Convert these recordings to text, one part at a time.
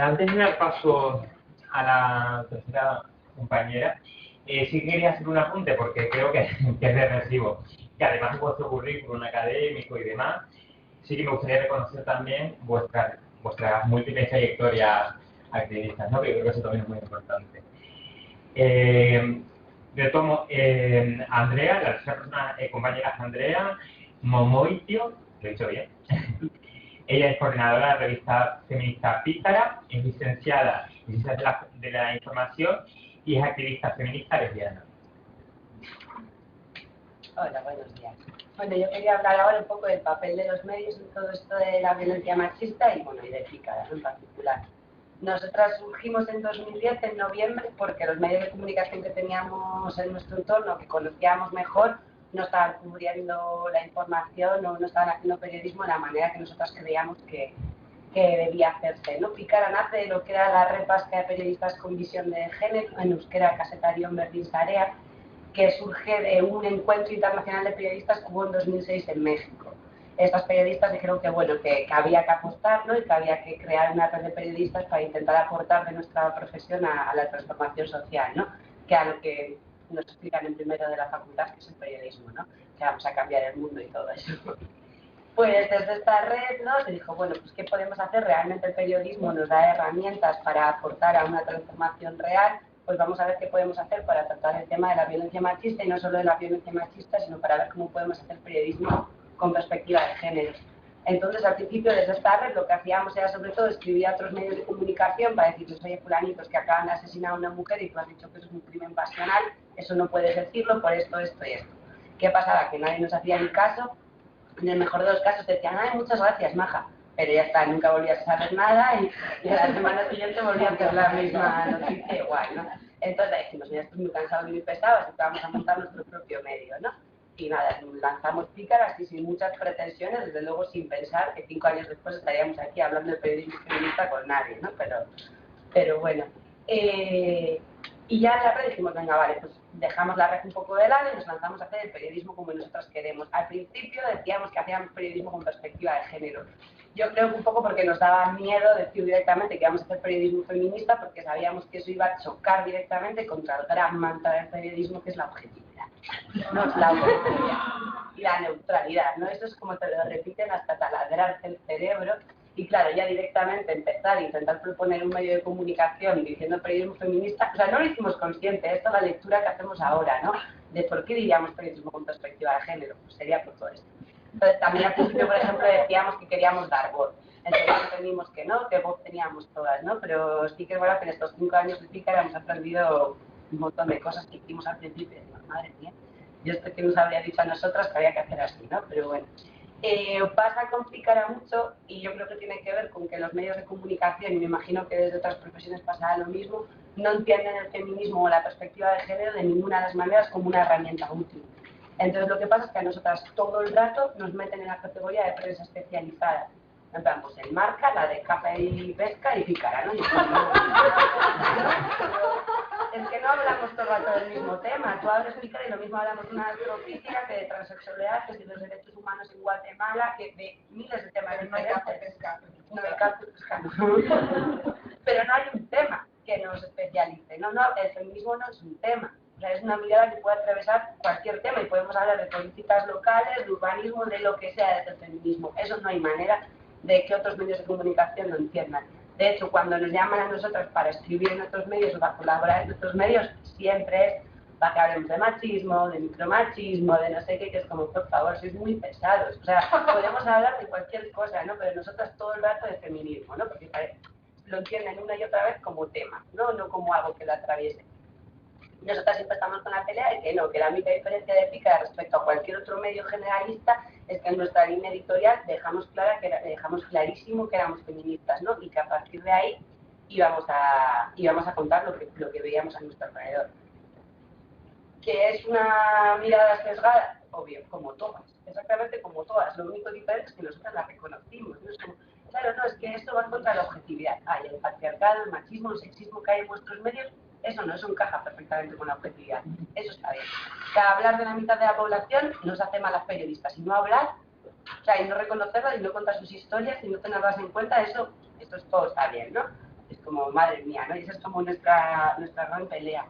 Antes de dar paso a la tercera compañera, sí quería hacer un apunte porque creo que es de recibo, que además de vuestro currículum académico y demás, sí que me gustaría reconocer también vuestras múltiples trayectorias activistas, ¿no? Que yo creo que eso también es muy importante. Retomo, Andrea, la tercera persona, compañera es Andrea Momoitio, lo he dicho bien. Ella es coordinadora de la revista feminista Pícara, es licenciada en Ciencias de la Información y es activista feminista lesbiana. Hola, buenos días. Bueno, yo quería hablar ahora un poco del papel de los medios en todo esto de la violencia machista y, bueno, y de Pícara, ¿no?, en particular. Nosotras surgimos en 2010, en noviembre, porque los medios de comunicación que teníamos en nuestro entorno, que conocíamos mejor, no estaban cubriendo la información o no estaban haciendo periodismo de la manera que nosotras creíamos que debía hacerse, ¿no? Pícara nace de lo que era la red vasca de periodistas con visión de género, en euskera Kazetarion Berdin Sarea, que surge de un encuentro internacional de periodistas que hubo en 2006 en México. Estas periodistas dijeron que, bueno, que había que apostar, ¿no?, y que había que crear una red de periodistas para intentar aportar de nuestra profesión a la transformación social, ¿no?, que a lo que nos explican en primero de la facultad, que es el periodismo, ¿no?, que vamos a cambiar el mundo y todo eso. Pues desde esta red, ¿no?, se dijo, bueno, pues ¿qué podemos hacer? Realmente el periodismo nos da herramientas para aportar a una transformación real, pues vamos a ver qué podemos hacer para tratar el tema de la violencia machista, y no solo de la violencia machista, sino para ver cómo podemos hacer periodismo con perspectiva de género. Entonces, al principio, desde esta red, lo que hacíamos era, sobre todo, escribir a otros medios de comunicación para decirles, oye, fulanitos, que acaban de asesinar a una mujer y tú has dicho que eso es un crimen pasional, eso no puedes decirlo por esto, esto y esto. ¿Qué pasaba? Que nadie nos hacía ni caso. En el mejor de los casos decían, ay, muchas gracias, maja, pero ya está, nunca volvías a saber nada y a la semana siguiente volvías a hacer la misma noticia igual, ¿no? Entonces dijimos, ya estoy muy cansado y muy pesado, así que vamos a montar nuestro propio medio, ¿no? Y nada, lanzamos Pícara así sin muchas pretensiones, desde luego sin pensar que 5 años después estaríamos aquí hablando de periodismo feminista con nadie, ¿no? Pero bueno. Y ya en la red dijimos, venga, vale, pues dejamos la red un poco de lado y nos lanzamos a hacer el periodismo como nosotros queremos. Al principio decíamos que hacíamos periodismo con perspectiva de género. Yo creo que un poco porque nos daba miedo decir directamente que íbamos a hacer periodismo feminista, porque sabíamos que eso iba a chocar directamente contra el gran mantra del periodismo, que es la objetividad, ¿no? La objetividad y la neutralidad, ¿no? Eso es como te lo repiten hasta taladrarte el cerebro. Y claro, ya directamente empezar a intentar proponer un medio de comunicación diciendo periodismo feminista, o sea, no lo hicimos consciente, esto es la lectura que hacemos ahora, ¿no? De por qué diríamos periodismo con perspectiva de género, pues sería por todo esto. Entonces, también al principio, por ejemplo, decíamos que queríamos dar voz. Entonces entendimos que no, que voz teníamos todas, ¿no? Pero sí que es verdad que en estos 5 años de Pícara hemos aprendido un montón de cosas que hicimos al principio. Y digo, madre mía, yo esto que nos habría dicho a nosotras que había que hacer así, ¿no? Pero bueno. Pasa con Pícara mucho, y yo creo que tiene que ver con que los medios de comunicación, y me imagino que desde otras profesiones pasará lo mismo, no entienden el feminismo o la perspectiva de género de ninguna de las maneras como una herramienta útil. Entonces lo que pasa es que a nosotras todo el rato nos meten en la categoría de prensa especializada. En plan, pues el Marca, la de Capa y Pesca y Pícara, ¿no? Es que no hablamos todo el rato del mismo tema. Tú hablas Pícara y lo mismo hablamos de una astrofísica, que de transexualidad, que de los derechos humanos en Guatemala, que de miles de temas diferentes. No hay caso de pesca, no. Pero no hay un tema que nos especialice. No, el feminismo no es un tema. O sea, es una mirada que puede atravesar cualquier tema y podemos hablar de políticas locales, de urbanismo, de lo que sea desde el feminismo. Eso no hay manera de que otros medios de comunicación lo entiendan. De hecho, cuando nos llaman a nosotros para escribir en otros medios o para colaborar en otros medios, siempre es para que hablemos de machismo, de micromachismo, de no sé qué, que es como, por favor, sois muy pesados. O sea, podemos hablar de cualquier cosa, ¿no? Pero nosotras todo el rato de feminismo, ¿no? Porque lo entienden una y otra vez como tema, ¿no? No como algo que lo atraviese. Nosotras siempre estamos con la pelea de que no, que la única diferencia de Pícara respecto a cualquier otro medio generalista es que en nuestra línea editorial dejamos clarísimo que éramos feministas, ¿no? Y que a partir de ahí íbamos a contar lo que veíamos a nuestro alrededor. ¿Que es una mirada sesgada? Obvio, como todas, exactamente como todas. Lo único diferente es que nosotras la reconocimos, ¿no? Es como, claro, no, es que esto va contra la objetividad. Hay el patriarcado, el machismo, el sexismo que hay en vuestros medios. Eso encaja perfectamente con la objetividad. Eso está bien. Que hablar de la mitad de la población nos hace malas periodistas. Y no hablar, o sea, y no reconocerlas, y no contar sus historias, y no tenerlas en cuenta, esto todo está bien, ¿no? como, madre mía, ¿no? Y esa es como nuestra gran pelea.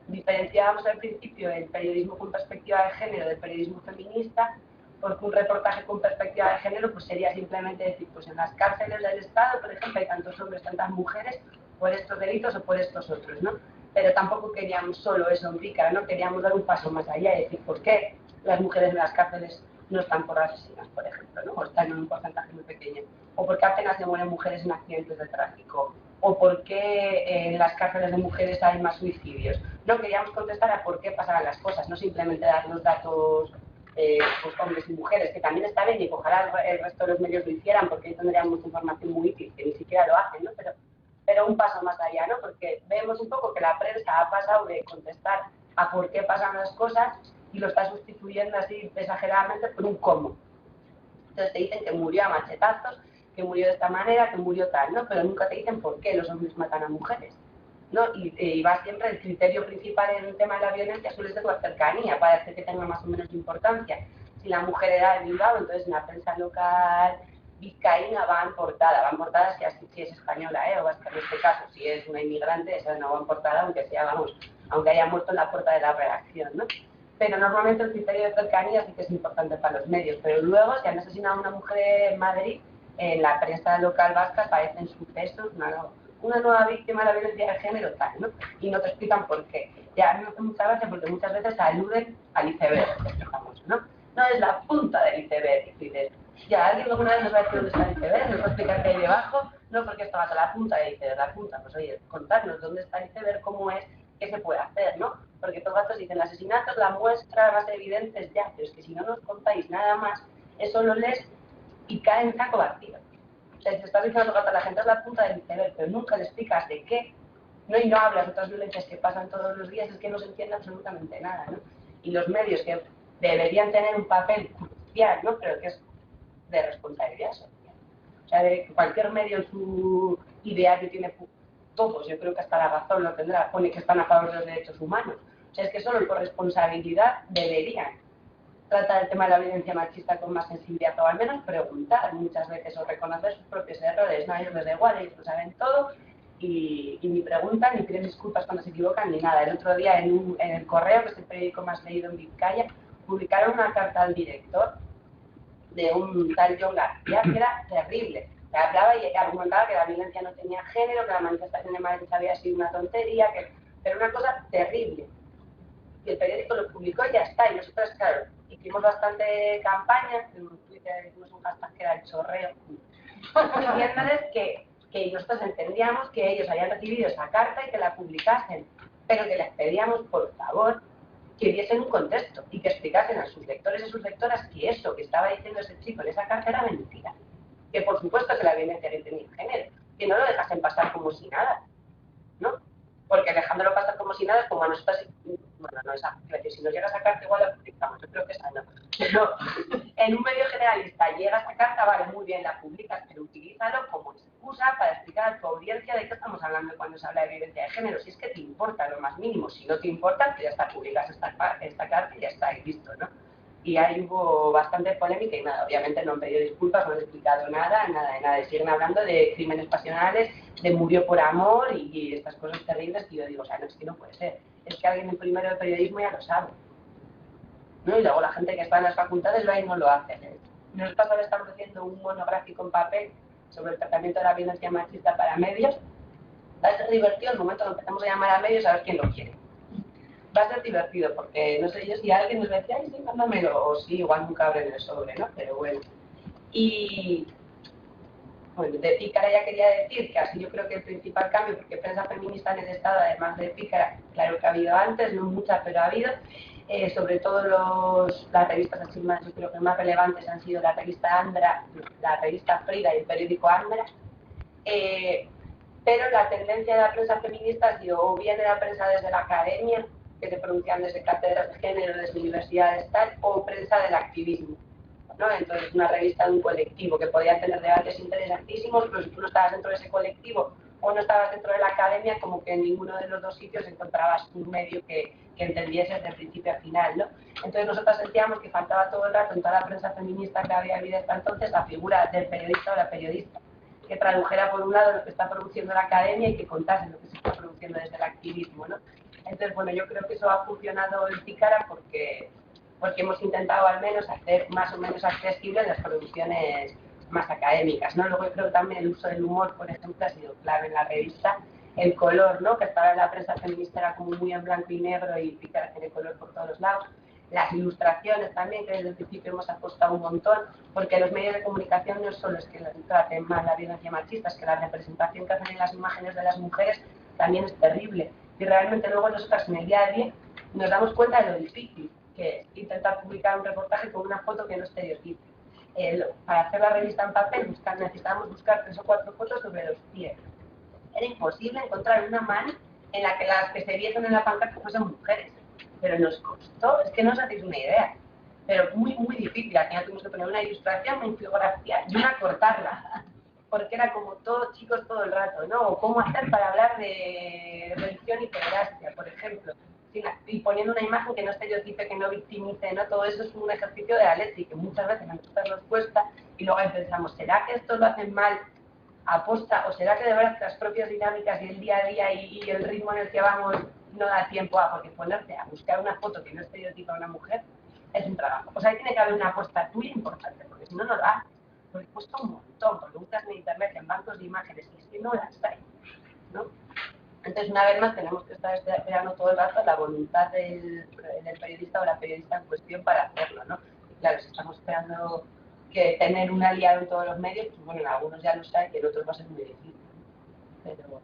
Diferenciábamos al principio el periodismo con perspectiva de género del periodismo feminista, porque un reportaje con perspectiva de género pues sería simplemente decir, pues en las cárceles del Estado, por ejemplo, hay tantos hombres, tantas mujeres, por estos delitos o por estos otros, ¿no? Pero tampoco queríamos solo eso en Pícara, ¿no? Queríamos dar un paso más allá y decir, ¿por qué las mujeres en las cárceles no están por asesinas, por ejemplo, ¿no? O están en un porcentaje muy pequeño? ¿O por qué apenas se mueren mujeres en accidentes de tráfico? ¿O por qué en las cárceles de mujeres hay más suicidios? No queríamos contestar a por qué pasaban las cosas, no simplemente dar los datos pues hombres y mujeres, que también está bien y ojalá el resto de los medios lo hicieran porque ahí tendríamos información muy útil, que ni siquiera lo hacen, ¿no? Pero un paso más allá, ¿no? Porque vemos un poco que la prensa ha pasado de contestar a por qué pasan las cosas y lo está sustituyendo así exageradamente por un cómo. Entonces te dicen que murió a machetazos, que murió de esta manera, que murió tal, ¿no? Pero nunca te dicen por qué los hombres matan a mujeres, ¿no? Y va siempre el criterio principal en el tema de la violencia suele ser la cercanía, para hacer que tenga más o menos importancia. Si la mujer era de Bilbao, entonces en la prensa local vizcaína va en portada si es española, o vasca en este caso, si es una inmigrante, esa no va en portada, aunque sea, vamos, aunque haya muerto en la puerta de la redacción, ¿no? Pero normalmente el criterio de cercanía sí que es importante para los medios, pero luego si han asesinado a una mujer en Madrid, en la prensa local vasca aparecen sucesos, una nueva víctima de la violencia de género, tal, ¿no? Y no te explican por qué. Ya a mí me hace mucha gracia porque muchas veces aluden al iceberg, famoso, ¿no? No es la punta del iceberg, y dices, ya, alguien alguna vez nos va a decir dónde está el iceberg, nos va a explicar qué hay debajo, no porque esto va a la punta del iceberg, la punta, pues oye, contarnos dónde está el iceberg, cómo es, qué se puede hacer, ¿no? Porque todos los datos dicen, el asesinato es la muestra más evidente, ya, pero es que si no nos contáis nada más, eso lo lees y cae en saco vacío. O sea, si estás diciendo que la gente es la punta del iceberg, pero nunca le explicas de qué, ¿no? Y no hablas de otras violencias que pasan todos los días, es que no se entiende absolutamente nada, ¿no? Y los medios que deberían tener un papel crucial, ¿no? Pero que es de responsabilidad social. O sea, de que cualquier medio en su ideario tiene todos, yo creo que hasta la razón lo tendrá, pone que están a favor de los derechos humanos. O sea, es que solo por responsabilidad deberían tratar el tema de la violencia machista con más sensibilidad, o al menos preguntar muchas veces o reconocer sus propios errores. No, a ellos les da igual, ellos lo saben todo y ni preguntan ni piden disculpas cuando se equivocan ni nada. El otro día en el Correo, que es el periódico más leído en Vizcaya, publicaron una carta al director de un tal John García que era terrible. Que hablaba y argumentaba que la violencia no tenía género, que la manifestación de Madrid había sido una tontería, pero una cosa terrible. Y el periódico lo publicó y ya está. Y nosotros, claro, hicimos bastante campaña, en Twitter hicimos un hashtag que era el chorreo, diciéndoles que nosotros entendíamos que ellos habían recibido esa carta y que la publicasen, pero que les pedíamos, por favor, que diesen un contexto y que explicasen a sus lectores y sus lectoras que eso que estaba diciendo ese chico en esa carta era mentira. Que por supuesto que la violencia no tenía género, que no lo dejasen pasar como si nada, ¿no? Porque dejándolo pasar como si nada es como a nosotros, bueno, no esa, si nos llega esa carta igual la publicamos, yo creo que esa no. Pero en un medio generalista llega esa carta, vale, muy bien, la publicas, pero utilízalo como excusa para explicar a tu audiencia de qué estamos hablando cuando se habla de violencia de género, si es que te importa lo más mínimo, si no te importa, que ya está, publicas esta carta y ya está, y listo, ¿no? Y ahí hubo bastante polémica y nada, obviamente no han pedido disculpas, no han explicado nada de nada, y siguen hablando de crímenes pasionales, de murió por amor y estas cosas terribles que yo digo, o sea, no, es que no puede ser, es que alguien en primero de periodismo ya lo sabe, ¿no? Y luego la gente que está en las facultades va y no lo hace. Nosotros ahora estamos haciendo un monográfico en papel sobre el tratamiento de la violencia machista para medios. Va a ser divertido el momento en que empezamos a llamar a medios a ver quién lo quiere. Va a ser divertido, porque no sé yo si alguien nos decía, ay, sí, mándamelo, o sí, igual nunca abren el sobre, ¿no? Pero bueno. Y bueno, de Pícara ya quería decir que así yo creo que el principal cambio, porque prensa feminista en el Estado, además de Pícara, claro que ha habido antes, no mucha, pero ha habido, sobre todo las revistas así más, yo creo que más relevantes han sido la revista Andra, la revista Frida y el periódico Andra, pero la tendencia de la prensa feminista ha sido o bien de la prensa desde la academia, que se pronuncian desde cátedras de género, desde universidades tal, o prensa del activismo, ¿no? Entonces una revista de un colectivo que podía tener debates interesantísimos, pero si tú no estabas dentro de ese colectivo o no estabas dentro de la academia, como que en ninguno de los dos sitios encontrabas un medio que entendiese desde el principio al final, ¿no? Entonces nosotros sentíamos que faltaba todo el rato en toda la prensa feminista que había habido hasta entonces la figura del periodista o la periodista, que tradujera por un lado lo que está produciendo la academia y que contase lo que se está produciendo desde el activismo, ¿no? Entonces, bueno, yo creo que eso ha funcionado en Pícara porque hemos intentado al menos hacer más o menos accesibles las producciones más académicas, ¿no? Luego yo creo que también el uso del humor, por ejemplo, ha sido clave en la revista. El color, ¿no? Que estaba en la prensa feminista era como muy en blanco y negro y Pícara tiene color por todos lados. Las ilustraciones también, que desde el principio hemos apostado un montón, porque los medios de comunicación no solo es que traten mal la violencia machista, es que la representación que hacen en las imágenes de las mujeres también es terrible. Y realmente luego nosotras en el día a día nos damos cuenta de lo difícil que es intentar publicar un reportaje con una foto que no estereotipe. Para hacer la revista en papel necesitábamos buscar 3 o 4 fotos sobre los pies. Era imposible encontrar una mano en la que las que se viesen en la pancarta fuesen mujeres. Pero nos costó, es que no os hacéis una idea, pero muy, muy difícil. Al final tuvimos que poner una ilustración, una infografía y una cortarla. Porque era como todos chicos todo el rato, ¿no? O cómo hacer para hablar de religión y pederastia, por ejemplo. Y poniendo una imagen que no estereotipe, que no victimice, ¿no? Todo eso es un ejercicio de la leche y que muchas veces a nosotros nos cuesta y luego pensamos, ¿será que esto lo hacen mal aposta o será que de verdad las propias dinámicas y el día a día y el ritmo en el que vamos no da tiempo a, porque ponerte a buscar una foto que no estereotipa a una mujer es un trabajo. O sea, ahí tiene que haber una apuesta tuya importante, porque si no, no da. Porque cuesta un montón, porque buscas en internet, en bancos de imágenes, y es que no las hay, ¿no? Entonces, una vez más, tenemos que estar esperando todo el rato la voluntad del periodista o la periodista en cuestión para hacerlo, ¿no? Y claro, si estamos esperando que tener un aliado en todos los medios, pues bueno, en algunos ya lo saben y en otros va a ser muy difícil. Pero,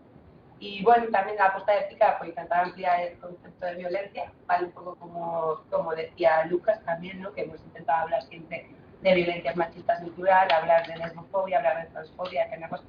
y bueno, también la apuesta de Pícara fue intentar ampliar el concepto de violencia, ¿vale? Un poco como decía Lucas también, ¿no? Que hemos intentado hablar siempre de violencias machistas en plural, hablar de lesbofobia, hablar de transfobia, tenerlas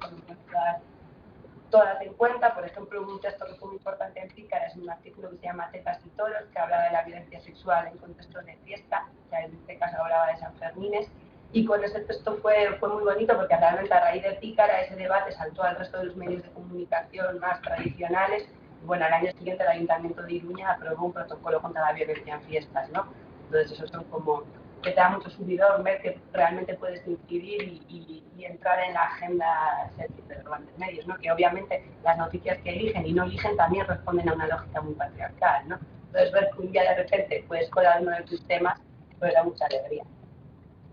todas en cuenta. Por ejemplo, un texto que fue muy importante en Pícara es un artículo que se llama Tetas y toros, que habla de la violencia sexual en contextos de fiesta, que en este caso hablaba de San Fermines, y con ese texto fue muy bonito porque realmente a raíz de Pícara ese debate saltó al resto de los medios de comunicación más tradicionales. Y bueno, al año siguiente el Ayuntamiento de Iruña aprobó un protocolo contra la violencia en fiestas, ¿no? Entonces eso son como que te da mucho subidón ver que realmente puedes incidir y entrar en la agenda de los grandes medios, ¿no? Que obviamente las noticias que eligen y no eligen también responden a una lógica muy patriarcal, ¿no? Entonces ver que un día de repente puedes colar uno de tus temas, pues da mucha alegría.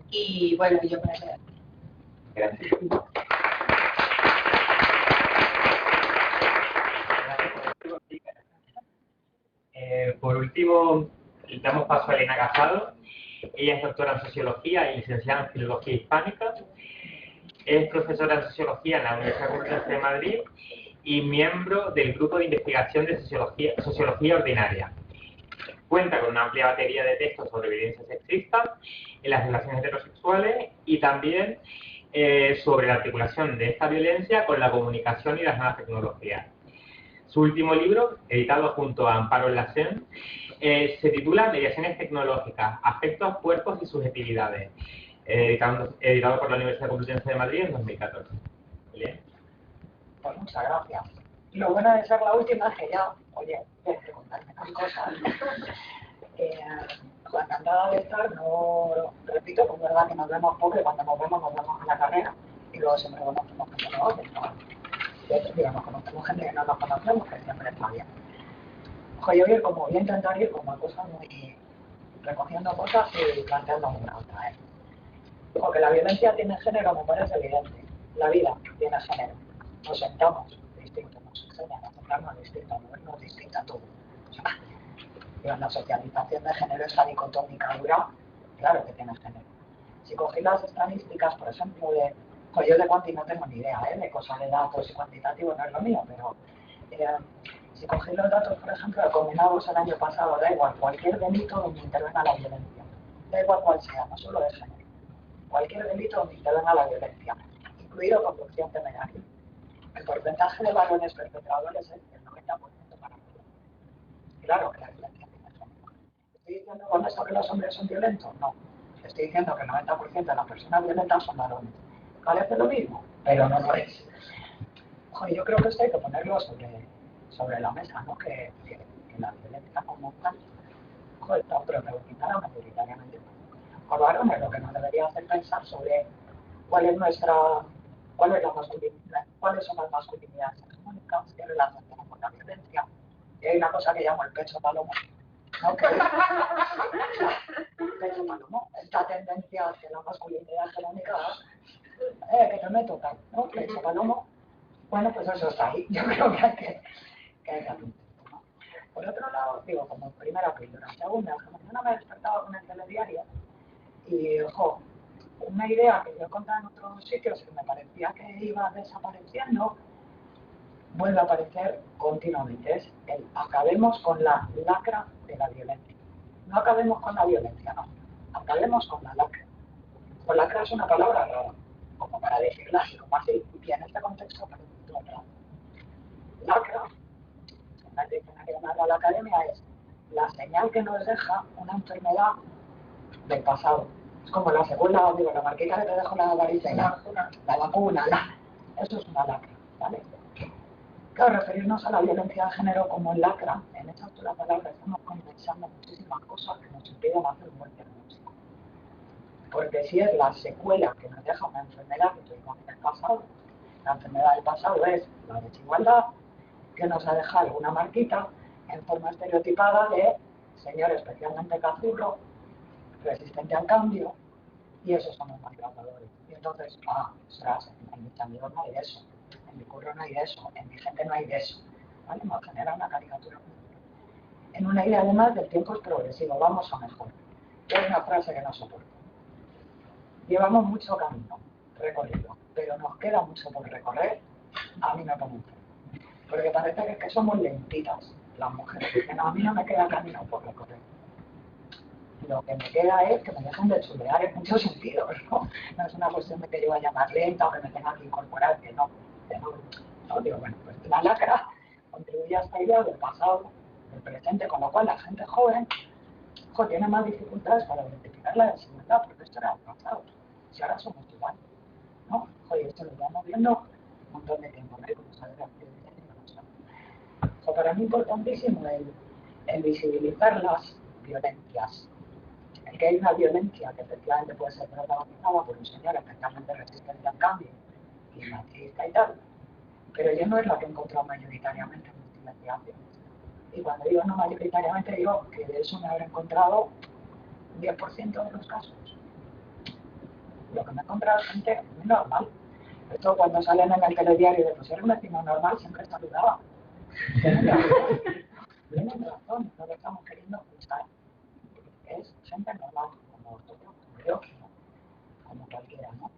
Y bueno, yo creo que... Gracias. Por último, damos paso a Elena Casado. Ella es doctora en Sociología y licenciada en Filología Hispánica. Es profesora en Sociología en la Universidad Complutense de Madrid y miembro del Grupo de Investigación de Sociología Ordinaria. Cuenta con una amplia batería de textos sobre violencia sexista en las relaciones heterosexuales y también sobre la articulación de esta violencia con la comunicación y las nuevas tecnologías. Su último libro, editado junto a Amparo Lacen, se titula Mediaciones tecnológicas, afectos, cuerpos y subjetividades, editado por la Universidad Complutense de Madrid en 2014. ¿Bien? Pues muchas gracias. Lo bueno de ser la última es que ya, oye, tienes que contarme las cosas. La encantada de estar, no repito, pues es verdad que nos vemos poco y cuando nos vemos en la carrera y luego siempre conocemos que no nos conocen, ¿no? De hecho, digamos, conocemos gente que no nos conocemos, que siempre está bien. Oye, voy a intentar ir como a cosas muy recogiendo cosas y planteando una otra, Porque la violencia tiene género, me parece evidente. La vida tiene género. Nos sentamos distintos, nos enseñan a sentarnos distintos, a movernos distintos a todo. O sea, la socialización de género, esa dicotómica dura, claro que tiene género. Si cogéis las estadísticas, por ejemplo, yo de cuanti no tengo ni idea, de cosas de datos y cuantitativos no es lo mío, pero si cogéis los datos, por ejemplo, combinados el año pasado, da igual, cualquier delito donde intervenga la violencia, da igual cual sea, no solo de género, cualquier delito donde intervenga la violencia, incluido conducción temeraria. El porcentaje de varones perpetradores es el 90% para mujeres. Claro que la violencia tiene género. ¿Estoy diciendo con esto que los hombres son violentos? No. Estoy diciendo que el 90% de las personas violentas son varones. Parece lo mismo, pero no lo es. Oye, yo creo que esto hay que ponerlo sobre la mesa, ¿no? Que la violencia como tal, está predominada mayoritariamente por varones, lo que nos debería hacer pensar sobre cuál es nuestra ¿Cuáles son las masculinidades hegemónicas? ¿Qué relación tienen con la violencia? Y hay una cosa que llamo el pecho palomo, ¿no? Que el pecho palomo, esta tendencia hacia la masculinidad hegemónica, que no me toca, ¿no? Pecho palomo. Bueno, pues eso está ahí. Yo creo que hay que apuntar, ¿no? Por otro lado, digo, como primera píldora. Segunda, que mañana me he despertado con el telediario y, ojo, una idea que yo he contado en otros sitios que me parecía que iba desapareciendo, vuelve a aparecer continuamente. Es el acabemos con la lacra de la violencia. No acabemos con la violencia, no. Acabemos con la lacra. Pues lacra es una palabra rara, como para decirla así, como así, y en este contexto parece todo raro. Lacra, en la diccionario que de la academia, es la señal que nos deja una enfermedad del pasado. Es como la secuela, digo, la marquita que te dejo la varicela, la vacuna, eso es una lacra, ¿vale? Claro, referirnos a la violencia de género como lacra, en esta sola palabra estamos condensando muchísimas cosas que nos impiden hacer un buen diagnóstico. Porque si es la secuela que nos deja una enfermedad que tuvimos en el pasado, la enfermedad del pasado es la desigualdad, que nos ha dejado una marquita en forma estereotipada de señor especialmente cazurro, resistente al cambio, y esos son los maltratadores. Y entonces, ostras, en mis amigos no hay de eso, en mi curro no hay de eso, en mi gente no hay de eso. ¿Vale? Nos genera una caricatura. En una idea además del tiempo es progresivo, vamos a mejor. Es una frase que no soporto. Llevamos mucho camino recorrido, pero nos queda mucho por recorrer. A mí me pone enfermo. Porque parece que es que somos lentitas las mujeres, porque no, a mí no me queda camino por recorrer. Lo que me queda es que me dejen de chulear en muchos sentidos, ¿no? No es una cuestión de que yo vaya más lenta o que me tenga que incorporar, que no. No digo, bueno, pues la lacra contribuye a esta idea del pasado, del presente, con lo cual la gente joven tiene más dificultades para identificar la desigualdad, porque esto era el pasado. Si ahora somos iguales, ¿no? Joder, esto lo llevamos viendo un montón de tiempo, ¿no? Como saber para mí es importantísimo el visibilizar las violencias. El que hay una violencia que efectivamente puede ser protagonizada por un señor especialmente resistente al cambio y machista y tal, pero yo no es la que he encontrado mayoritariamente en mis investigaciones. Y cuando digo no mayoritariamente, digo que de eso me habré encontrado un 10% de los casos. Lo que me he encontrado es gente muy normal. Esto cuando salen en el telediario de pues ser un vecino normal siempre saludaba. Tienen razón, no lo estamos queriendo escuchar. Es gente normal, como tú, como yo, como cualquiera, ¿no?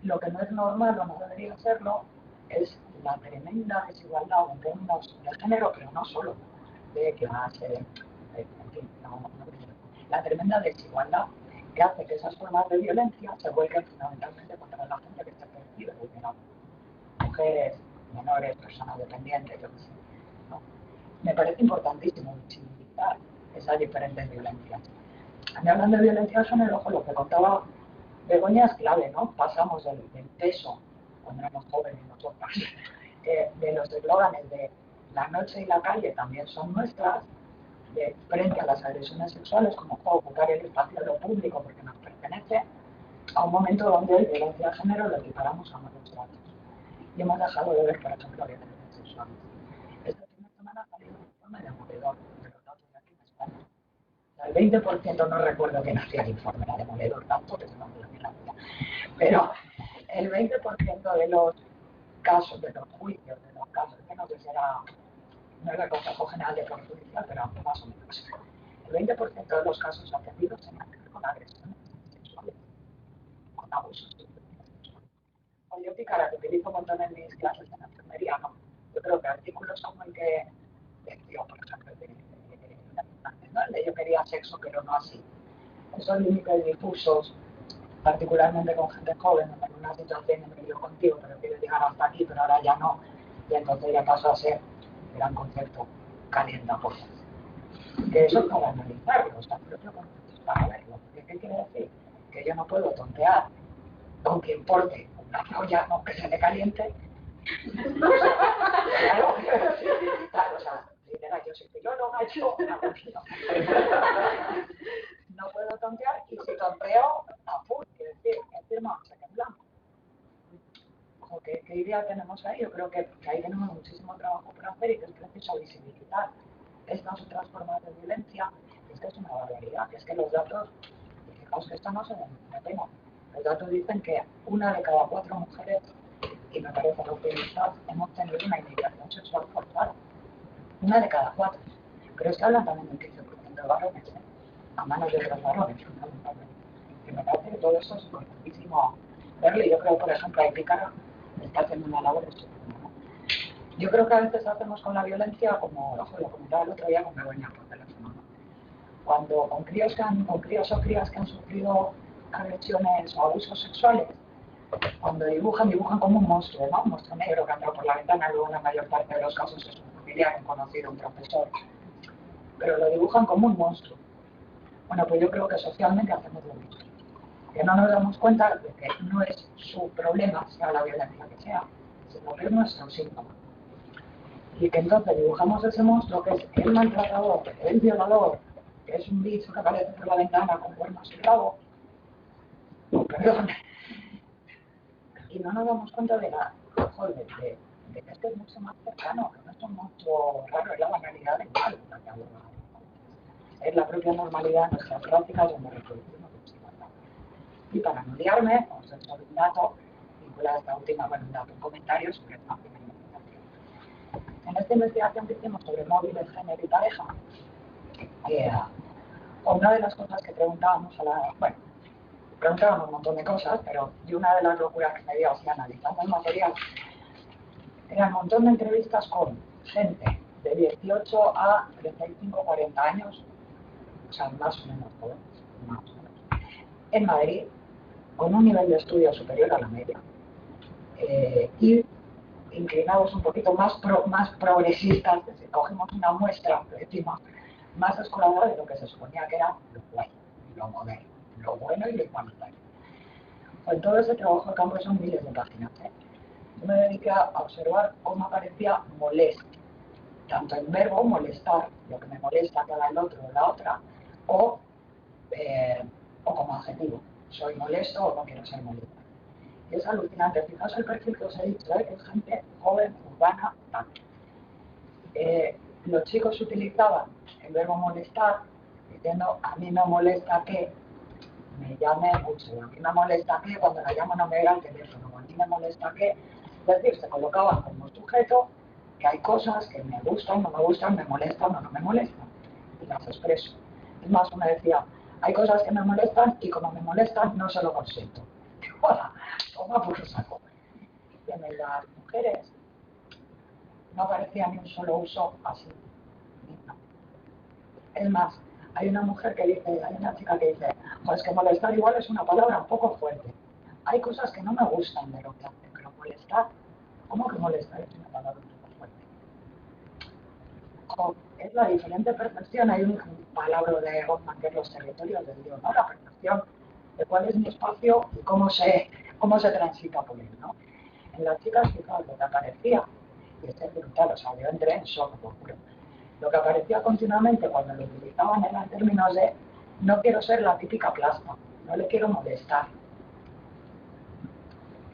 Lo que no es normal o no debería serlo es la tremenda desigualdad en términos de género, pero no solo de clase, en fin, la tremenda desigualdad que hace que esas formas de violencia se vuelquen fundamentalmente contra la gente que se percibe vulnerable. Mujeres, menores, personas dependientes, yo qué sé, ¿no? Me parece importantísimo visibilizar esas diferentes violencias. A mí hablando de violencia de género, lo que contaba Begoña es clave, ¿no? Pasamos del peso, cuando éramos jóvenes nosotras, de los eslóganes de la noche y la calle también son nuestras, de frente a las agresiones sexuales, como ocupar el espacio de lo público porque nos pertenece, a un momento donde la violencia de género lo equiparamos a malos tratos. Y hemos dejado de ver, por ejemplo, violencias sexuales. Esta fin de semana ha salido un informe demoledor de los datos de aquí en España. El 20% no recuerdo quién hacía el informe, era demoledor tanto que se me olvidó la vida. Pero el 20% de los casos, de los juicios, de los casos, que no sé si era, no era el Consejo General de Poder Judicial, pero más o menos. El 20% de los casos atendidos tenían que ver con agresiones sexuales, con abusos sexuales. Yo picara, que utilizo un montón en mis clases en enfermería, ¿no? Yo creo que artículos como el que decía, por ejemplo, de yo quería sexo, pero no así. Esos límites difusos, particularmente con gente joven, en una situación en que yo contigo, pero quiero llegar hasta aquí, pero ahora ya no, y entonces ya paso a ser gran concepto, calienta cosas. Que eso es para analizarlo, o sea, el propio concepto es para verlo. ¿Qué quiere decir? Que yo no puedo tontear con que importe una polla, aunque se le caliente. Claro, o sea, literal, yo soy filóloga, yo no puedo tontear, y si tonteo, a full, quiero decir, firma un cheque en blanco. tenemos ahí, yo creo que ahí tenemos muchísimo trabajo por hacer y que es preciso visibilizar estas otras formas de violencia. Es que es una barbaridad, que es que los datos, y fijaos que esto no se me pena, los datos dicen que 1 de cada 4 mujeres, y me parece lo que hemos tenido una iniciación sexual forzada. 1 de cada 4. Pero es que hablan también del 15% de varones, a manos de otros varones, fundamentalmente. Y me parece que todo esto es importantísimo verlo. Y yo creo, por ejemplo, ahí Picara está haciendo una labor estupenda, ¿no? Yo creo que a veces hacemos con la violencia, como lo comentaba el otro día con Begoña por teléfono, ¿no? Cuando con críos o crías que han sufrido agresiones o abusos sexuales, cuando dibujan como un monstruo, ¿no? Un monstruo negro que entra por la ventana, luego en la mayor parte de los casos es un familiar, un conocido, un profesor, pero lo dibujan como un monstruo. Bueno, pues yo creo que socialmente hacemos lo mismo. Que no nos damos cuenta de que no es su problema, sea la violencia que sea, sino que es nuestro síntoma. Y que entonces dibujamos ese monstruo que es el maltratador, el violador, que es un bicho que aparece por la ventana con cuernos y rabo, perdón, y no nos damos cuenta de que este es mucho más cercano, que no es un monstruo raro, es la banalidad del mal, la que hablo. Es la propia normalidad de nuestras prácticas donde reproducimos la desigualdad. Y para no liarme, os he hecho un dato vinculado a esta última, un dato, un comentario sobre esta primera investigación. En esta investigación que hicimos sobre móviles, género y pareja, una de las cosas que preguntábamos preguntábamos un montón de cosas, pero una de las locuras que me dio así analizando el material era un montón de entrevistas con gente de 18 a 35, 40 años, o sea, más o menos todos, en Madrid, con un nivel de estudio superior a la media, y inclinados un poquito más progresistas, es decir, cogemos una muestra, decimos, más escolar de lo que se suponía que era lo guay, lo moderno, lo bueno y lo igualitario. Pues todo ese trabajo de campo son miles de páginas. Yo me dediqué a observar cómo aparecía molesto, tanto en verbo, molestar, lo que me molesta que haga el otro o la otra, o como adjetivo, soy molesto o no quiero ser molesto. Y es alucinante, fijaos el perfil que os he dicho, que es gente joven, urbana, tal. Los chicos utilizaban el verbo molestar diciendo a mí me molesta que me llame mucho, a mí me molesta que cuando la llamo no me vea el teléfono, a mí me molesta que, es decir, se colocaban como sujeto que hay cosas que me gustan, no me gustan, me molestan o no me molestan, y las expreso. Es más, uno decía, hay cosas que me molestan y como me molestan no se lo consiento. Toma por saco. Y en las mujeres no aparecía ni un solo uso así. Es más, hay una chica que dice, pues que molestar igual es una palabra un poco fuerte. Hay cosas que no me gustan de lo que hace, pero molestar, ¿cómo que molestar es una palabra un poco fuerte? Es la diferente percepción, hay un palabra de Goffman que es los territorios del yo, ¿no? La percepción de cuál es mi espacio y cómo se transita por él, ¿no? En las chicas, fijaos, lo que aparecía, y este es brutal, o sea, yo entré en shock, por juro. Lo que aparecía continuamente cuando lo utilizaban eran términos de no quiero ser la típica plasma, no le quiero molestar.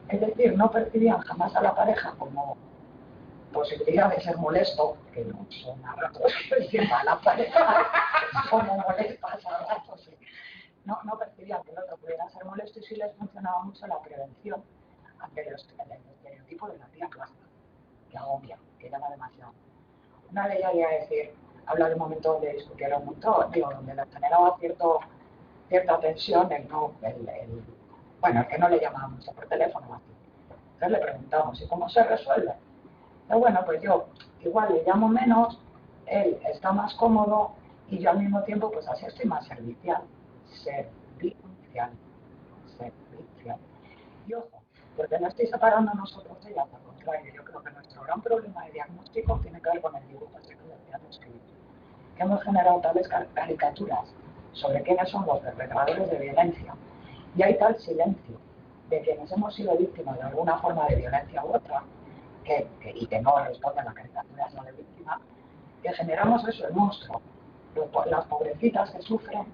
Es decir, no percibían jamás a la pareja como posibilidad de ser molesto, que no son a ratos a la pareja como molestas a ratos. No percibían que el otro pudiera ser molesto y sí les funcionaba mucho la prevención ante el estereotipo de la tía plasma, que agobia, que llama demasiado. Una de ellas, decir, habla de un momento donde discutieron mucho, donde les generaba cierta tensión el que no le llamaba mucho por teléfono. Entonces le preguntamos, ¿y cómo se resuelve? Pero bueno, pues yo igual le llamo menos, él está más cómodo y yo al mismo tiempo, pues así estoy más servicial. Y ojo, porque no estoy separando nosotros de ellas, al contrario, yo creo que nuestro gran problema de diagnóstico tiene que ver con el dibujo que decíamos que hemos generado tales caricaturas sobre quiénes son los perpetradores de violencia y hay tal silencio de quienes hemos sido víctimas de alguna forma de violencia u otra y que no responden a la caricatura de víctima, que generamos eso, el monstruo, las pobrecitas que sufren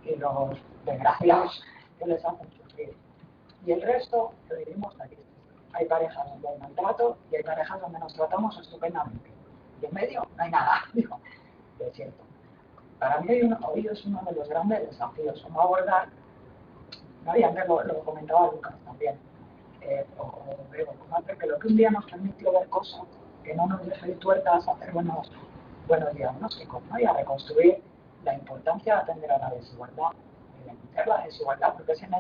y los desgraciados que les hacen sufrir. Y el resto lo vivimos hay parejas donde hay maltrato y hay parejas donde nos tratamos estupendamente. Y en medio no hay nada, digo, es cierto. Para mí hoy es uno de los grandes desafíos, cómo abordar, ¿no? Y antes lo comentaba Lucas también, como hacer que lo que un día nos permitió ver cosas, que no nos deje ir tuertas a hacer buenos diagnósticos, ¿no? Y a reconstruir la importancia de atender a la desigualdad, y denunciar la desigualdad, porque es en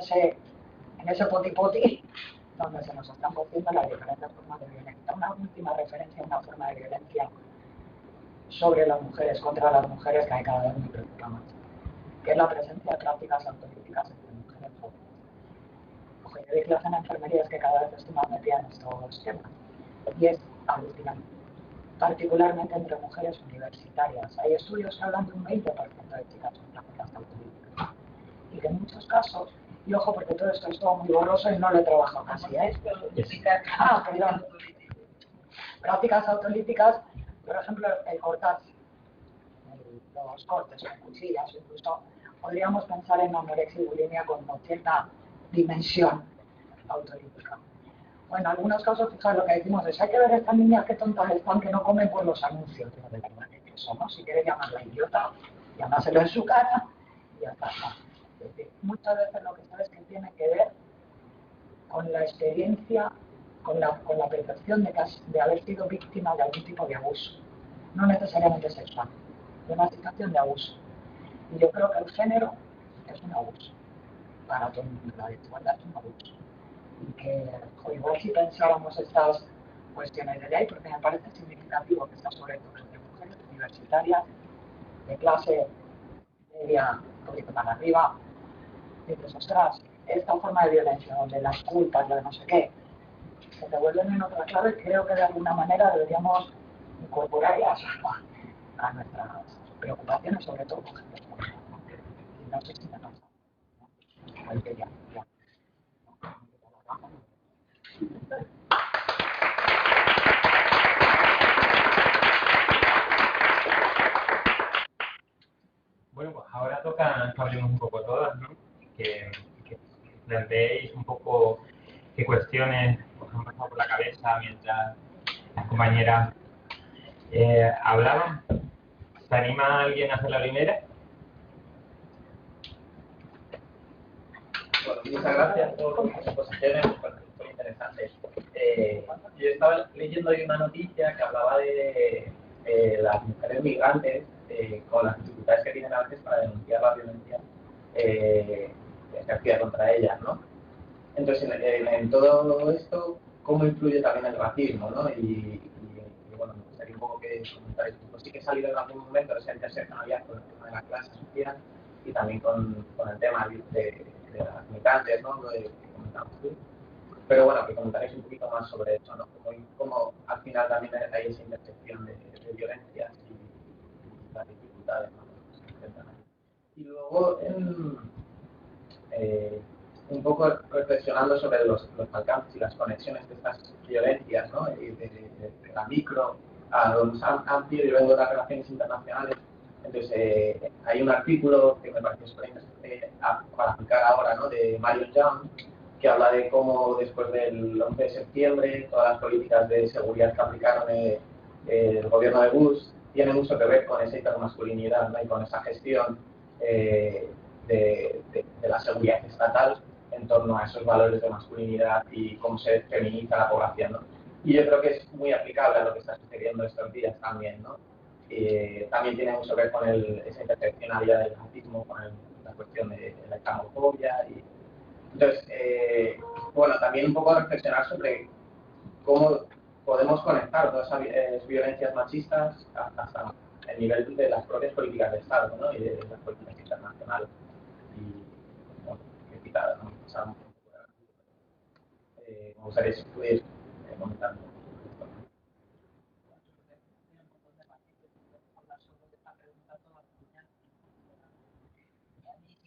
ese poti-poti donde se nos están cociendo las diferentes formas de violencia. Una última referencia a una forma de violencia sobre las mujeres, contra las mujeres, que hay cada vez me preocupa más, que es la presencia de prácticas autolíticas entre mujeres jóvenes. Ojo, yo doy clase en enfermería, es que cada vez estoy más metida en estos temas, y es alucinante, particularmente entre mujeres universitarias. Hay estudios que hablan de un 20% de chicas con prácticas autolíticas, y que en muchos casos, y ojo porque todo esto es todo muy borroso y no lo he trabajado casi, perdón. Prácticas autolíticas, por ejemplo, el cortarse, los cortes con cuchillas, incluso podríamos pensar en anorexia y bulimia como cierta dimensión autolítica. Bueno, en algunos casos, fijaos, lo que decimos es, hay que ver a estas niñas qué tontas están que no comen por los anuncios. Pero de verdad que somos, si quieres llamarla idiota, llamárselo en su cara y ya está. Es decir, muchas veces lo que sabes que tiene que ver con la experiencia, con la percepción de haber sido víctima de algún tipo de abuso, no necesariamente sexual, de una situación de abuso. Y yo creo que el género es un abuso, para todo el mundo, la desigualdad es un abuso. Y que, igual si pensáramos estas cuestiones de ley, porque me parece significativo que está sobre todo entre mujeres universitarias, de clase media, un poquito para arriba, y dices, ostras, esta forma de violencia, donde las culpas, lo de no sé qué, se devuelven en otra clave, creo que de alguna manera deberíamos incorporarlas a nuestras preocupaciones, sobre todo con gente joven. Y no sé si me pasa. Ahí que ya. Bueno, pues ahora toca que hablemos un poco todas, ¿no? Que planteéis un poco qué cuestiones os han pasado por la cabeza mientras las compañeras hablaban. ¿Se anima alguien a hacer la primera? Bueno, muchas gracias por sus exposiciones, muy interesantes. Yo estaba leyendo hoy una noticia que hablaba de las mujeres migrantes con las dificultades que tienen a veces para denunciar la violencia ejercida contra ellas, ¿no? Entonces, en todo esto, ¿cómo influye también el racismo, ¿no? Y bueno, me gustaría un poco que comentarais. Pues sí que he salido en algún momento esa interseccionalidad con el tema de la clase social y también con el tema de las migrantes, ¿no? Que comentamos tú. Pero bueno, que comentaréis un poquito más sobre eso, ¿no? Cómo al final también hay esa intersección de violencias y las dificultades, ¿no? Y luego, un poco reflexionando sobre los alcances y las conexiones de estas violencias, ¿no? De la micro a lo más amplio y luego de las relaciones internacionales. Entonces, hay un artículo que me parece súper interesante para aplicar ahora, ¿no? De Marion Young, que habla de cómo después del 11 de septiembre todas las políticas de seguridad que aplicaron el gobierno de Bush tienen mucho que ver con esa hipermasculinidad, ¿no? Y con esa gestión de la seguridad estatal en torno a esos valores de masculinidad y cómo se feminiza la población, ¿no? Y yo creo que es muy aplicable a lo que está sucediendo estos días también, ¿no? También tiene mucho que ver con esa interseccionalidad del racismo, con la cuestión de la islamofobia. Entonces, bueno, también un poco reflexionar sobre cómo podemos conectar todas esas violencias machistas hasta el nivel de las propias políticas de Estado, ¿no? Y de las políticas internacionales. Y, bueno, que quizá no pasamos un poco de la me gustaría si pudierais comentar un poco.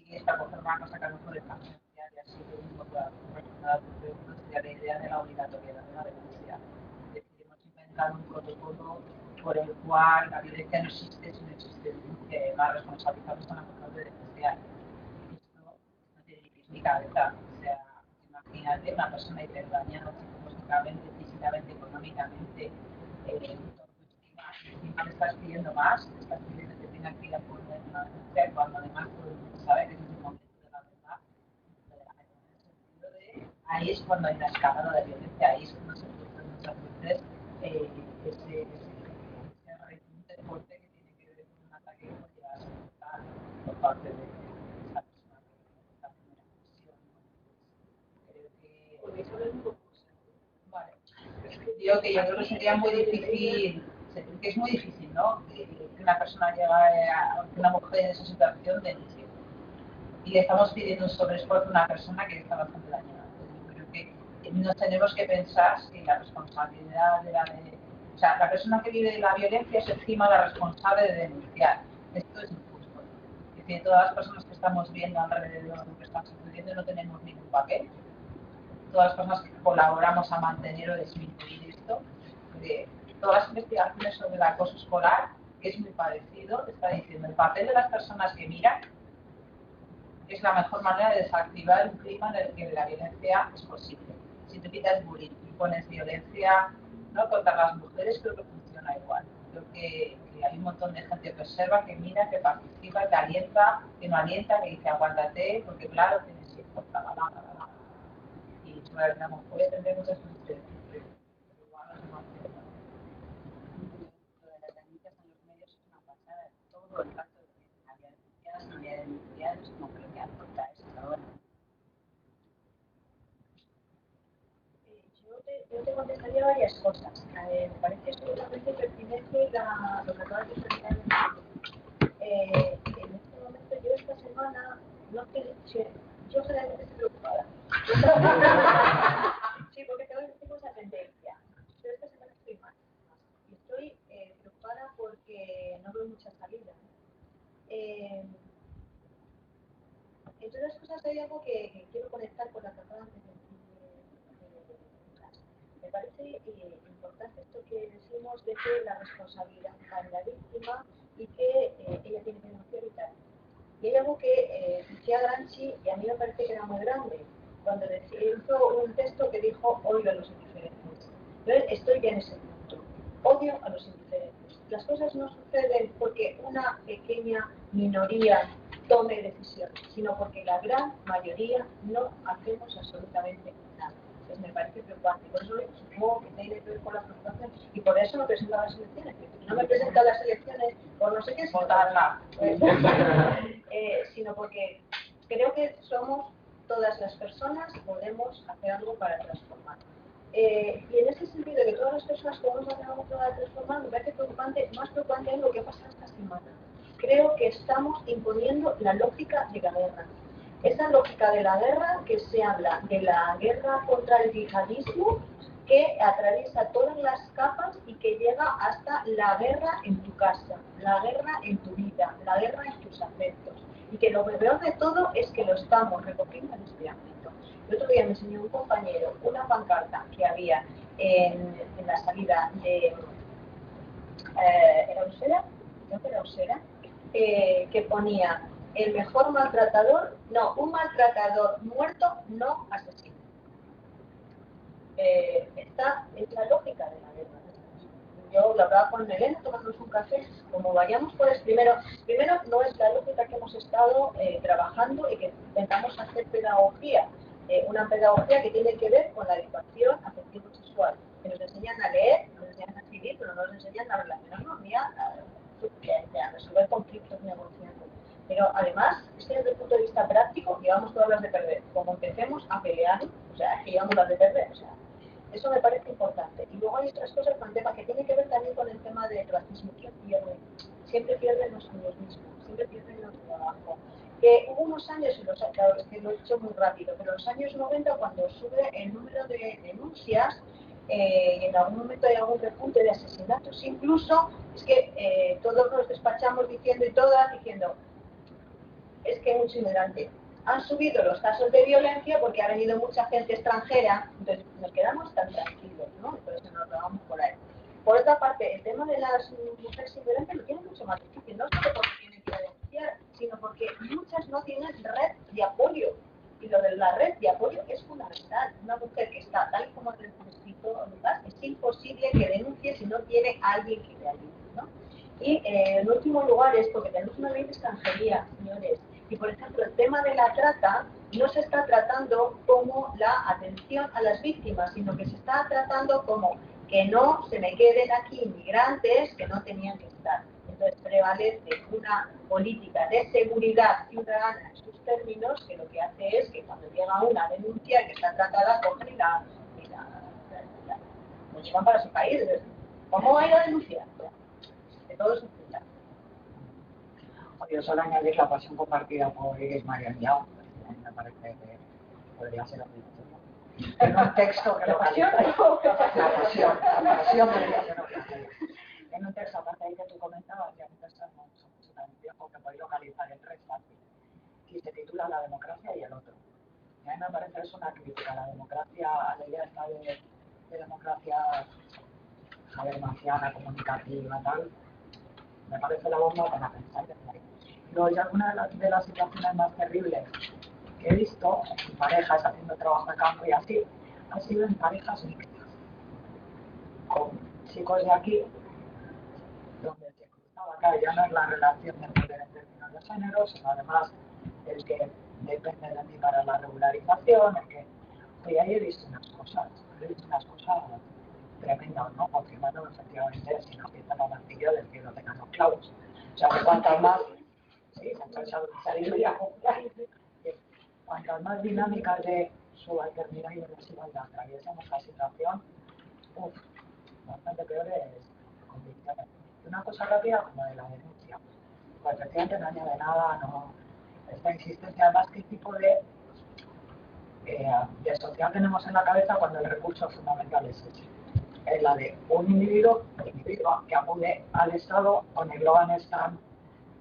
Esta cosa una cosa que a lo mejor está diaria, así que uno la idea de la obligatoriedad de la denuncia. Es decir, hemos inventado un protocolo por el cual la violencia no existe si no existe más responsabilizados con la control de denunciar. Esto no tiene ni pies ni cabeza. O sea, imagínate una persona hiperdañada, psicológicamente, físicamente, económicamente, encima le estás pidiendo más, le estás pidiendo que tenga que ir a por una denuncia cuando además tú sabes que es el momento de la verdad. En el sentido de, ahí es cuando hay una escalada de violencia, ahí es cuando se produce muchas veces ese repunte fuerte que tiene que ver con un ataque que puede llegar a ser mortal por parte de esa persona que está en primera presión. Creo que... Porque eso es un poco... Vale. Digo que yo creo que sería muy difícil, que es muy difícil, ¿no? Que una persona llegue a una mujer en esa situación denuncie. Y le estamos pidiendo un sobreesfuerzo a una persona que está bastante dañada. Yo creo que nos tenemos que pensar si la responsabilidad de o sea, la persona que vive la violencia es encima la responsable de denunciar. Esto es injusto. Es decir, todas las personas que estamos viendo alrededor de lo que está sucediendo no tenemos ningún papel. Todas las personas que colaboramos a mantener o disminuir esto, todas las investigaciones sobre el acoso escolar, que es muy parecido, está diciendo el papel de las personas que miran es la mejor manera de desactivar un clima en el que la violencia es posible. Si tú quitas bullying y pones violencia, ¿no?, contra las mujeres, creo que funciona igual. Creo que hay un montón de gente que observa, que mira, que participa, que alienta, que no alienta, que dice aguántate, porque claro, tienes hijos, y sobre la mujer tendré muchas frustraciones, pero igual no se me hace. Lo de las denuncias en los medios es una pasada, todo el rato había denuncias, no creo que aporta eso ahora. Yo te contestaría varias cosas. Me parece absolutamente pertinente lo que acabas de explicar. En este momento, yo esta semana, no estoy, yo generalmente estoy preocupada. Sí, porque tengo esa tendencia. Pero esta semana estoy mal. Y estoy preocupada porque no veo mucha salida. Entre otras cosas, hay algo que quiero conectar con la que acaban de decir. Me parece importante esto que decimos de que la responsabilidad está en la víctima y que ella tiene que denunciar y tal. Y hay algo que decía Gramsci, y a mí me parece que era muy grande, cuando hizo un texto que dijo odio a los indiferentes. Yo estoy ya en ese punto. Odio a los indiferentes. Las cosas no suceden porque una pequeña minoría tome decisiones, sino porque la gran mayoría no hacemos absolutamente nada. Entonces me parece preocupante. Por eso supongo que tiene que ver con la preocupación y por eso me presento a las elecciones. No me presento a las elecciones por no sé qué, votarla. Sino porque creo que somos todas las personas y podemos hacer algo para transformar. Y en ese sentido, que todas las personas podemos hacer algo para transformar, me parece preocupante, más preocupante es lo que pasa esta semana. Creo que estamos imponiendo la lógica de la guerra. Esa lógica de la guerra que se habla de la guerra contra el yihadismo, que atraviesa todas las capas y que llega hasta la guerra en tu casa, la guerra en tu vida, la guerra en tus afectos. Y que lo peor de todo es que lo estamos recogiendo en este ámbito. El otro día me enseñó un compañero una pancarta que había en la salida de ¿era Usera? Creo que era Usera, que ponía el mejor maltratador, no, un maltratador muerto, no asesino. Esta es la lógica de la guerra. Yo lo hablaba con Elena, tomándonos un café, como vayamos por el primero no es la lógica que hemos estado trabajando y que intentamos hacer pedagogía, una pedagogía que tiene que ver con la educación afectivo-sexual, que nos enseñan a leer, nos enseñan a escribir, pero no nos enseñan a relacionarnos ni a resolver conflictos ni a negociarlos. Pero además, es que desde el punto de vista práctico, llevamos todas las de perder. Como empecemos a pelear, o sea, es que llevamos las de perder, o sea, eso me parece importante. Y luego hay otras cosas con el tema que tiene que ver también con el tema del racismo. ¿Quién pierde? Siempre pierden los mismos, siempre pierden los de abajo. Hubo unos años, claro, es que lo he hecho muy rápido, pero en los años 90, cuando sube el número de denuncias, y en algún momento hay algún repunte de asesinatos, incluso, es que todos nos despachamos diciendo y todas diciendo, es que mucho inmigrante. Han subido los casos de violencia porque ha venido mucha gente extranjera, entonces nos quedamos tan tranquilos, ¿no? Entonces nos lo vamos por ahí. Por otra parte, el tema de las mujeres inmigrantes lo tiene mucho más difícil, no solo porque tienen que denunciar, sino porque muchas no tienen red de apoyo. Y lo de la red de apoyo es fundamental. Una mujer que está, tal y como el descrito, cierto lugar, es imposible que denuncie si no tiene alguien que le ayude, ¿no? Y en último lugar esto, que tenemos una ley de extranjería, señores, y por ejemplo el tema de la trata no se está tratando como la atención a las víctimas, sino que se está tratando como que no se me queden aquí inmigrantes que no tenían que estar. Entonces prevalece una política de seguridad ciudadana en sus términos, que lo que hace es que cuando llega una denuncia que está tratada, cogen y la llevan para su país. ¿Cómo va a ir a denunciar? De todo se trata. Yo solo añadir la pasión compartida por Iris Marian Yao, a mí me parece que podría ser obligatorio. En un texto que localiza la pasión podría ser obligatoria. En un texto, aparte ahí que tú comentabas, ya en un texto mucho tan viejo que podéis localizar en tres fácil, y se titula La democracia y el otro. Y a mí me parece que es una crítica a la democracia, a la idea esta de democracia habermasiana, comunicativa, tal. Me parece la bomba para pensar que hay. Luego, ya alguna de las situaciones más terribles que he visto en parejas haciendo trabajo de campo y así, ha sido en parejas mixtas, con chicos de aquí, donde se cruzaba, claro, ya no es la relación de poder en términos de género, sino además el que depende de mí para la regularización, el que... Pues ahí he visto unas cosas tremendas, ¿no? Confirmando efectivamente si no empieza la martillo del cielo tengan los clavos. O sea, que cuantas más... Sí, cuantas más dinámicas de subalternidad y de desigualdad atraviesamos la situación, bastante peores condiciones. Y una cosa rápida como de la denuncia. Pues efectivamente no añade nada, no... Esta insistencia, además, ¿qué tipo de sociedad tenemos en la cabeza cuando el recurso fundamental es ese? Es la de un individuo que acude al Estado con eslóganes tan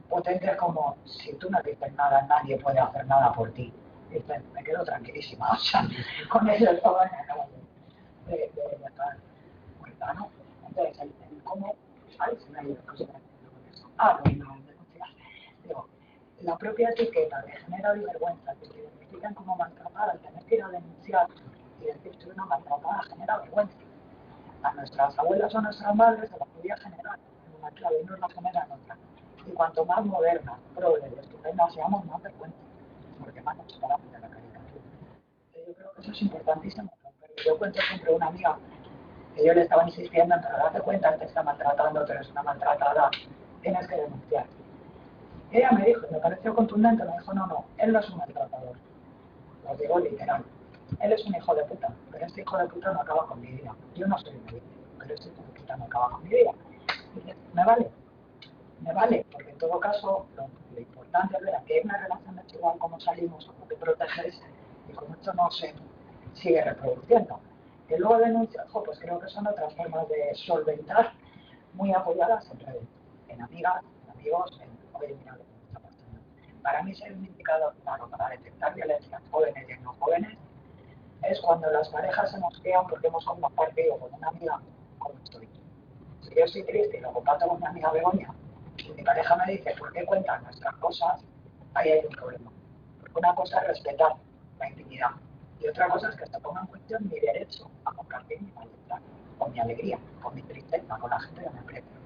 potentes como si tú no dices nada, nadie puede hacer nada por ti. Y me quedo tranquilísima, o sea, con ese eslogan acabo de estar muerta, ¿no? Entonces, el cómo, ¿sabes? Se me ha ido, no sé qué con eso. Digo, la propia etiqueta de genera vergüenza, que te identifican como maltratada, al tener que ir a denunciar y decir que soy una maltratada genera vergüenza. A nuestras abuelas o a nuestras madres se las podía generar en una clave y nos la genera en otra. Y cuanto más modernas, progres y estupendas seamos, más vergüenza, porque más nos separamos de la caricatura. Yo creo que eso es importantísimo. Yo cuento siempre a una amiga que yo le estaba insistiendo en, pero date cuenta, te está maltratando, tú eres una maltratada, tienes que denunciar. Y ella me dijo, me pareció contundente, me dijo, no, él no es un maltratador. Lo digo literal. Él es un hijo de puta, pero este hijo de puta no acaba con mi vida. Yo no soy un pero este hijo de puta no acaba con mi vida. Y dice, me vale, porque en todo caso lo importante es ver que hay una relación desigual, cómo salimos, cómo te proteges y cómo esto no se sigue reproduciendo. Y luego denuncias, pues creo que son otras formas de solventar muy apoyadas en redes, en amigas, en amigos, en oye, mira lo que me está pasando. Para mí ser un indicador claro para detectar violencia en jóvenes y en no jóvenes es cuando las parejas se mosquean porque hemos compartido con una amiga como estoy. Si yo estoy triste y lo comparto con mi amiga Begoña, y mi pareja me dice por qué cuentan nuestras cosas, ahí hay un problema. Porque una cosa es respetar la intimidad y otra cosa es que se ponga en cuestión mi derecho a compartir mi malestar, con mi alegría, con mi tristeza, con la gente que me aprecia.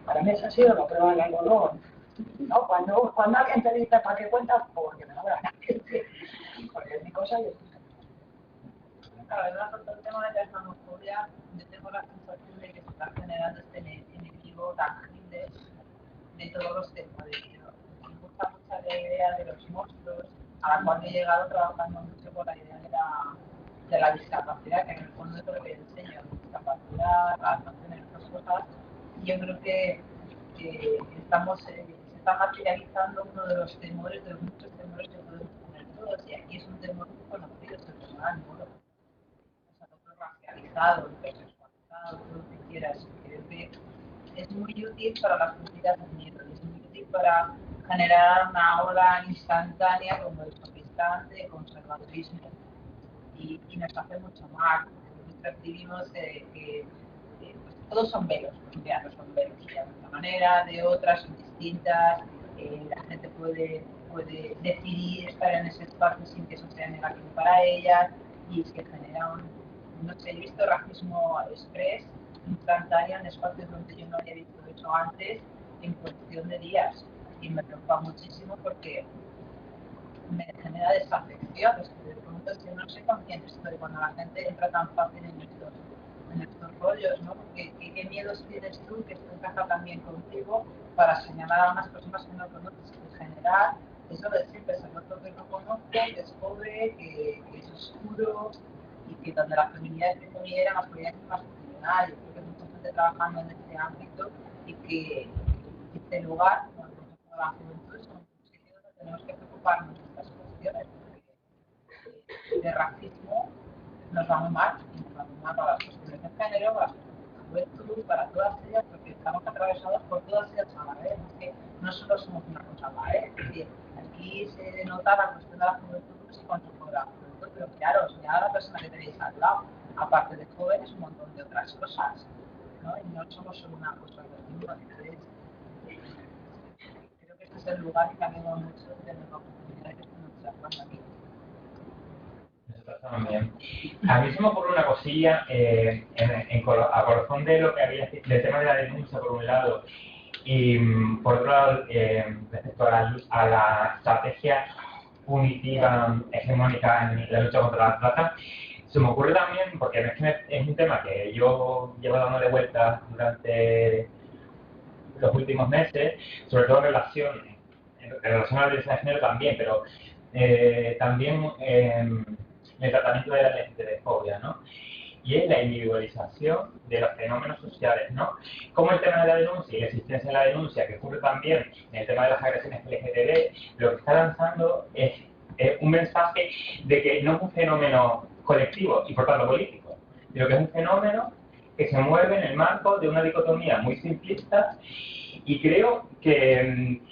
Para mí esa ha sido la prueba del algodón. ¿No? Cuando alguien te dice para qué cuentas, porque me lo da porque es mi cosa y es mi cosa. Claro, con todo el tema de la islamofobia, yo tengo la sensación de que se está generando este enemigo tangible de todos los temas. Me gusta mucho la idea de los monstruos, a la cual he llegado trabajando mucho con la idea de la discapacidad, que en el fondo es lo que enseño, discapacidad, adaptación en estas cosas. Y yo creo que se está materializando uno de los temores, de los muchos temores que podemos tener todos, y aquí es un temor muy conocido, es el personal, ¿no? Racializado, hipersexualizado, todo lo que quieras. Creo que es muy útil para las políticas de miedo, es muy útil para generar una ola instantánea como el sofistante, conservadurismo, y nos hace mucho mal. Nosotros percibimos que pues, todos son velos, los colombianos son velos, de alguna manera, de otras son distintas, la gente puede decidir estar en ese espacio sin que eso sea negativo para ellas, y es que genera no sé, he visto racismo express instantáneo en espacios donde yo no había visto eso antes en cuestión de días y me preocupa muchísimo porque me genera desafección. Es que de pronto yo no sé con quién estoy cuando la gente entra tan fácil en estos rollos, ¿no? Porque ¿qué miedos tienes tú que esto encaja también contigo para señalar a unas personas que no conoces? En general, eso de siempre es el otro que no conozco, que es pobre, que es oscuro y que donde la feminidad es feminidad era masculinidad es masculinidad. Yo creo que hay mucha gente trabajando en este ámbito y que este lugar, donde la juventud, es un sitio donde tenemos que preocuparnos de estas cuestiones, porque de racismo nos va muy mal, y nos va muy mal para las cuestiones de género, para la juventud, para todas ellas, porque estamos atravesados por todas ellas a la vez. Es que no solo somos una cosa a la vez, es decir, aquí se denota la cuestión de la juventud y cuánto fue la juventud, pero claro, ya la persona que tenéis al lado, aparte de jóvenes, un montón de otras cosas, ¿no? Y no somos solo una cosa de la entonces, creo que este es el lugar que cambió mucho de la oportunidad que estamos observando aquí. Nosotros también. A mí se me ocurre una cosilla a corazón de lo que había del tema de la denuncia, por un lado, y por otro lado, respecto a la estrategia punitiva hegemónica en la lucha contra la trata, se me ocurre también, porque es un tema que yo llevo dándole vueltas durante los últimos meses, sobre todo en relación a la violencia de género también, pero también el tratamiento de la LGTB-fobia, ¿no? Y es la individualización de los fenómenos sociales, ¿no? Como el tema de la denuncia y la existencia de la denuncia, que ocurre también en el tema de las agresiones LGTB, lo que está lanzando es un mensaje de que no es un fenómeno colectivo y por tanto político, sino que es un fenómeno que se mueve en el marco de una dicotomía muy simplista y creo que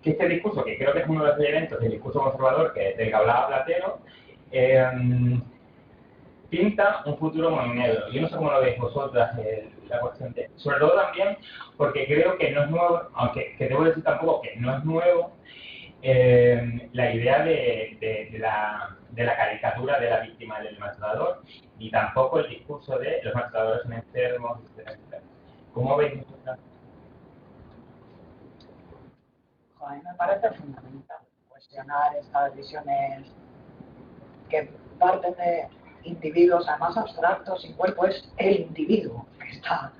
este discurso, que creo que es uno de los elementos del discurso conservador del que hablaba Platero, pinta un futuro muy negro. Yo no sé cómo lo veis vosotras, la cuestión de... Sobre todo también porque creo que no es nuevo, aunque que debo decir tampoco que no es nuevo, la idea de la caricatura de la víctima del maltratador, y tampoco el discurso de los maltratadores son enfermos, etc. ¿Cómo veis vosotras? A mí me parece fundamental cuestionar estas visiones que parten de individuos además abstractos, sin cuerpo, es el individuo que está,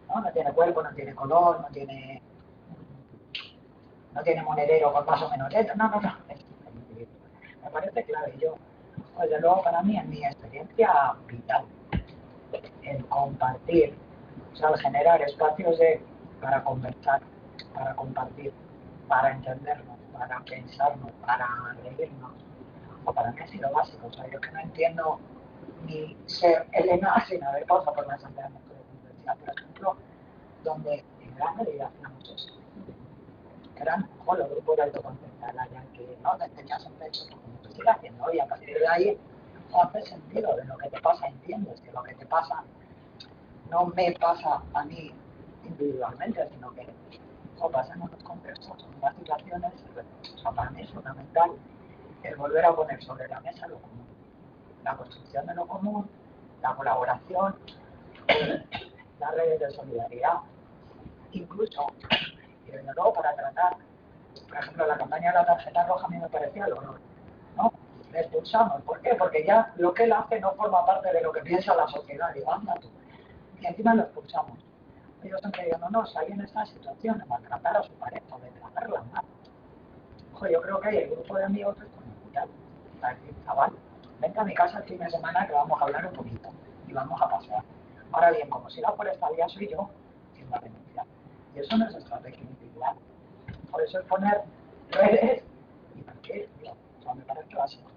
¿no? No tiene cuerpo, no tiene color, no tiene monedero con más o menos letras, no, es el individuo. Me parece clave. Yo, desde luego, para mí, en mi experiencia vital, el compartir, o sea, el generar espacios para conversar, para compartir, para entendernos, para pensarnos, para reírnos, o para mí ha sido básico. O sea, yo que no entiendo ni ser Elena sin haber pasado por la Asamblea de Universidad, por ejemplo, donde en gran medida hacíamos eso. Eran los grupos de autocontentar, que no te enseñas un texto como te sigue haciendo, y a partir de ahí no hace sentido de lo que te pasa, entiendes que lo que te pasa no me pasa a mí individualmente, sino que eso pasa en otros contextos, en otras situaciones. O sea, para mí es fundamental el volver a poner sobre la mesa lo común, la construcción de lo común, la colaboración, las redes de solidaridad, incluso, y desde luego para tratar, por ejemplo, la campaña de la tarjeta roja a mí me parecía el horror, ¿no? Le expulsamos. ¿Por qué? Porque ya lo que él hace no forma parte de lo que piensa la sociedad. Digo, anda tú. Y encima lo expulsamos. Yo siempre digo, no, si alguien está en situación de maltratar a su pareja, de tratarla mal. Ojo, yo creo que hay el grupo de amigos que es fundamental. Para decir, chaval, vente a mi casa el fin de semana que vamos a hablar un poquito y vamos a pasear. Ahora bien, como si la forestabilidad soy yo, sin la denuncia. Y eso no es estrategia individual. Por eso es poner redes y partir, o sea, me parece básico.